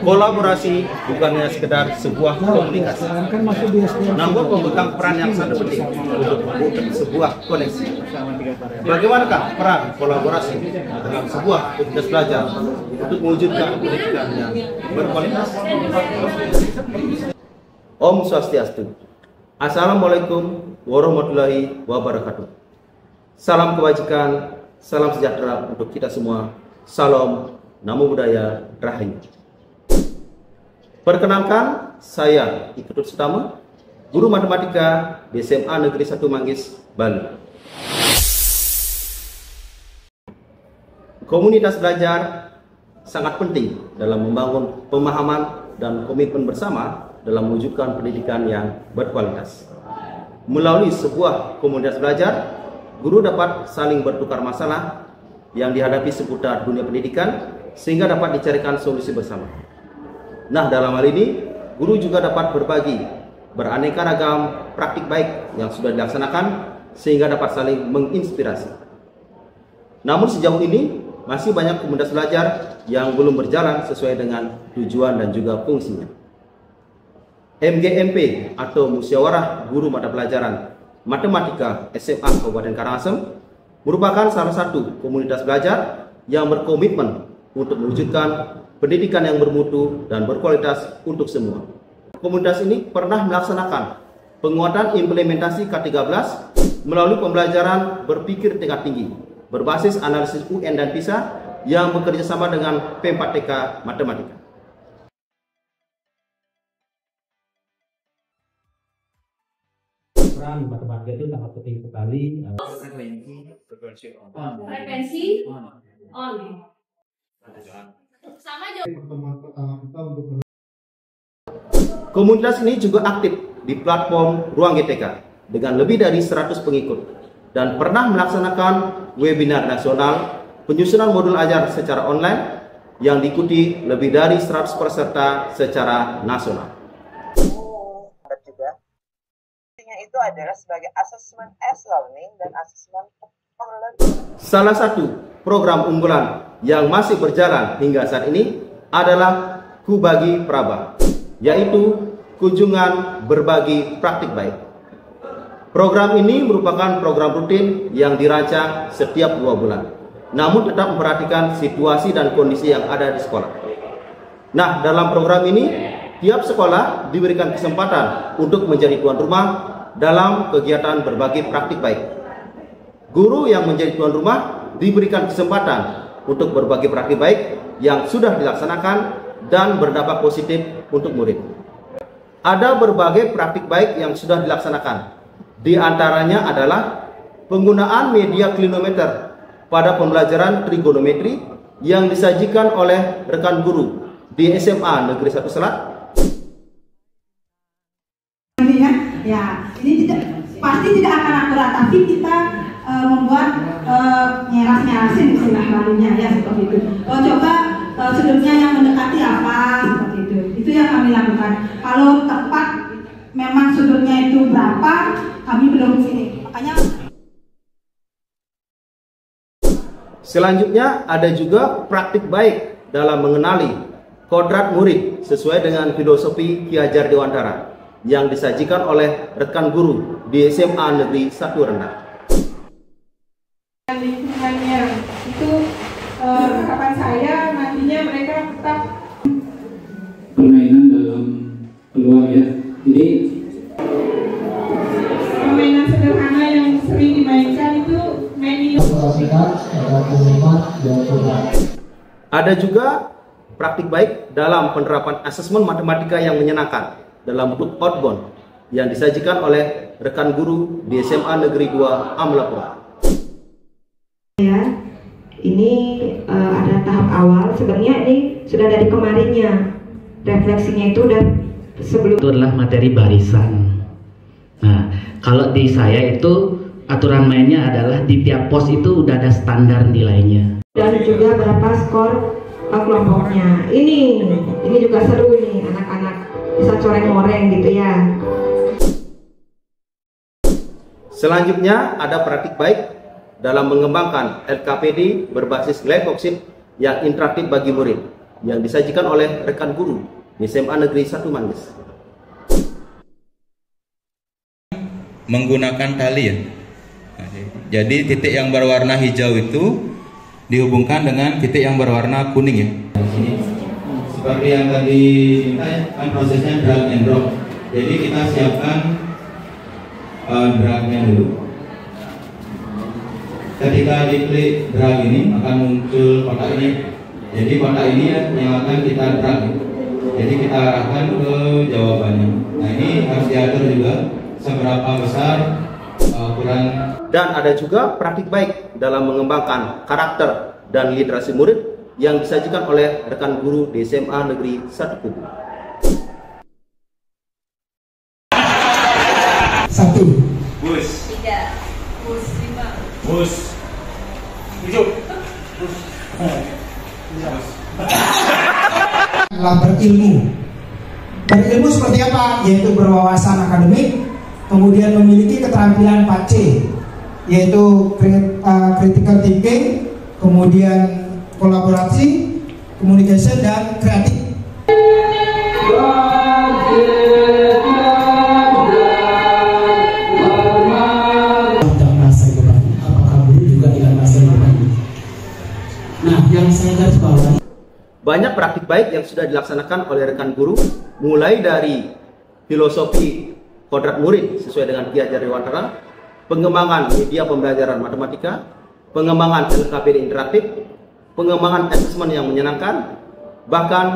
Kolaborasi bukannya sekedar sebuah komunikasi, namun memegang peran yang sangat penting untuk membuat sebuah koneksi. Bagaimanakah peran kolaborasi dalam sebuah komunitas belajar untuk mewujudkan pendidikan yang berkualitas? Om Swastiastu. Assalamualaikum warahmatullahi wabarakatuh. Salam kebajikan, salam sejahtera untuk kita semua. Salam, Namo Buddhaya, Rahayu. Perkenalkan, saya Iketut Sutama, guru matematika di SMA Negeri 1 Manggis, Bali. Komunitas belajar sangat penting dalam membangun pemahaman dan komitmen bersama dalam mewujudkan pendidikan yang berkualitas. Melalui sebuah komunitas belajar, guru dapat saling bertukar masalah yang dihadapi seputar dunia pendidikan sehingga dapat dicarikan solusi bersama. Nah, dalam hal ini, guru juga dapat berbagi beraneka ragam praktik baik yang sudah dilaksanakan sehingga dapat saling menginspirasi. Namun sejauh ini, masih banyak komunitas belajar yang belum berjalan sesuai dengan tujuan dan juga fungsinya. MGMP atau Musyawarah Guru Mata Pelajaran Matematika SMA Kabupaten Karangasem merupakan salah satu komunitas belajar yang berkomitmen untuk mewujudkan pendidikan yang bermutu dan berkualitas untuk semua. Komunitas ini pernah melaksanakan penguatan implementasi K13 melalui pembelajaran berpikir tingkat tinggi berbasis analisis UN dan PISA yang bekerja sama dengan P4TK Matematika. Peran matematika itu sangat penting sekali. Frekuensi on. Sama aja. Komunitas ini juga aktif di platform Ruang GTK dengan lebih dari 100 pengikut dan pernah melaksanakan webinar nasional penyusunan modul ajar secara online yang diikuti lebih dari 100 peserta secara nasional. Juga itu adalah sebagai assessment as learning dan assessment for learning. Salah satu program unggulan yang masih berjalan hingga saat ini adalah Kubagi Praba, yaitu kunjungan berbagi praktik baik. Program ini merupakan program rutin yang dirancang setiap 2 bulan, namun tetap memperhatikan situasi dan kondisi yang ada di sekolah. Nah, dalam program ini, tiap sekolah diberikan kesempatan untuk menjadi tuan rumah dalam kegiatan berbagi praktik baik. Guru yang menjadi tuan rumah diberikan kesempatan untuk berbagi praktik baik yang sudah dilaksanakan dan berdampak positif untuk murid. Ada berbagai praktik baik yang sudah dilaksanakan. Di antaranya adalah penggunaan media klinometer pada pembelajaran trigonometri yang disajikan oleh rekan guru di SMA Negeri 1 Selat. Ya, ini pasti tidak akan akurat, tapi kita membuat nyeras-nyerasin istilah barunya ya seperti itu. Coba sudutnya yang mendekati apa seperti itu. Itu yang kami lakukan. Kalau tepat memang sudutnya itu berapa, kami belum sini. Makanya selanjutnya ada juga praktik baik dalam mengenali kodrat murid sesuai dengan filosofi Ki Hajar Dewantara yang disajikan oleh rekan guru di SMA Negeri 1 Rendang. Lingkungannya itu harapan saya nantinya mereka tetap Permainan dalam keluarga. Jadi permainan sederhana yang sering dimainkan itu menu. Ada juga praktik baik dalam penerapan asesmen matematika yang menyenangkan dalam bentuk outbound yang disajikan oleh rekan guru di SMA Negeri 2 Amlapura. Ya, ini ada tahap awal. Sebenarnya ini sudah dari kemarinnya. Refleksinya itu udah sebelum. Itu adalah materi barisan. Nah, kalau di saya itu aturan mainnya adalah di tiap pos itu udah ada standar nilainya. Dan juga berapa skor kelompoknya. Ini juga seru nih, anak-anak bisa coreng-moreng gitu ya. Selanjutnya ada praktik baik dalam mengembangkan LKPD berbasis glyphosate yang interaktif bagi murid yang disajikan oleh rekan guru di SMA Negeri 1 Manggis. Menggunakan tali ya. Jadi titik yang berwarna hijau itu dihubungkan dengan titik yang berwarna kuning ya. Seperti yang tadi minta kan prosesnya drag and drop. Jadi kita siapkan dragnya dulu. Ketika diklik drag ini akan muncul kotak ini. Jadi kotak ini yang akan kita drag. Jadi kita arahkan ke jawabannya. Nah ini harus diatur juga seberapa besar ukuran. Dan ada juga praktik baik dalam mengembangkan karakter dan literasi murid yang disajikan oleh rekan guru di SMA Negeri 1 Kubu. 1 Bus 3 Bus 5 Bus 7 adalah berilmu. Berilmu seperti apa? Yaitu berwawasan akademik, kemudian memiliki keterampilan 4C, yaitu critical thinking, kemudian kolaborasi, communication, dan kreatif. Tidak merasa dibebani, apakah guru juga tidak merasa dibebani? Nah, yang saya garis bawahi, banyak praktik baik yang sudah dilaksanakan oleh rekan guru, mulai dari filosofi kodrat murid sesuai dengan Ki Hajar Dewantara, pengembangan media pembelajaran matematika, pengembangan LKPD interaktif, pengembangan asesmen yang menyenangkan, bahkan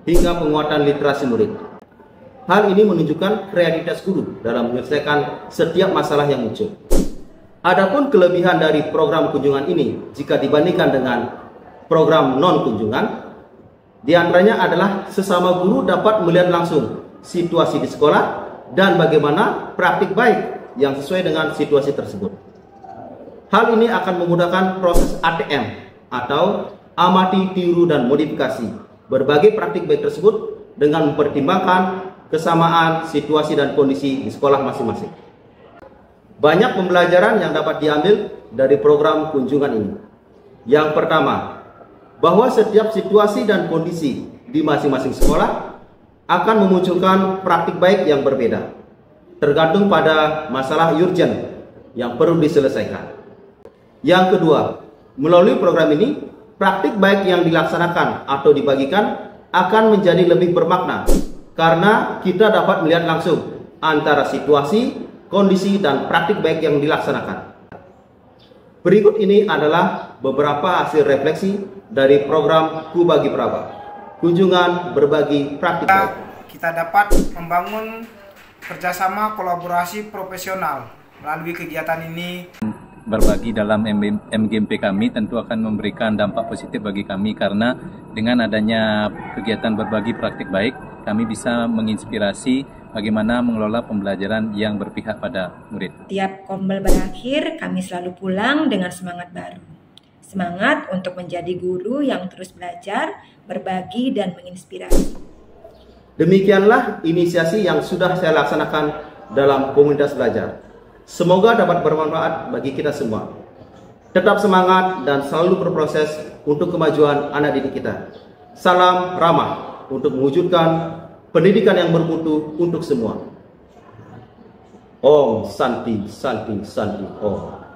hingga penguatan literasi murid. Hal ini menunjukkan kreativitas guru dalam menyelesaikan setiap masalah yang muncul. Adapun kelebihan dari program kunjungan ini jika dibandingkan dengan program non-kunjungan, diantaranya adalah sesama guru dapat melihat langsung situasi di sekolah dan bagaimana praktik baik yang sesuai dengan situasi tersebut. Hal ini akan memudahkan proses ATM atau amati, tiru, dan modifikasi berbagai praktik baik tersebut dengan mempertimbangkan kesamaan situasi dan kondisi di sekolah masing-masing. Banyak pembelajaran yang dapat diambil dari program kunjungan ini. Yang pertama, bahwa setiap situasi dan kondisi di masing-masing sekolah akan memunculkan praktik baik yang berbeda, tergantung pada masalah urgent yang perlu diselesaikan. Yang kedua, melalui program ini, praktik baik yang dilaksanakan atau dibagikan akan menjadi lebih bermakna karena kita dapat melihat langsung antara situasi, kondisi, dan praktik baik yang dilaksanakan. Berikut ini adalah beberapa hasil refleksi dari program Ku Bagi Praba, kunjungan berbagi praktik baik. Kita dapat membangun kerjasama kolaborasi profesional melalui kegiatan ini. Berbagi dalam MGMP kami tentu akan memberikan dampak positif bagi kami karena dengan adanya kegiatan berbagi praktik baik, kami bisa menginspirasi bagaimana mengelola pembelajaran yang berpihak pada murid. Tiap kombel berakhir, kami selalu pulang dengan semangat baru. Semangat untuk menjadi guru yang terus belajar, berbagi, dan menginspirasi. Demikianlah inisiasi yang sudah saya laksanakan dalam komunitas belajar. Semoga dapat bermanfaat bagi kita semua. Tetap semangat dan selalu berproses untuk kemajuan anak didik kita. Salam ramah untuk mewujudkan pendidikan yang bermutu untuk semua. Om Santi Santi Santi Om.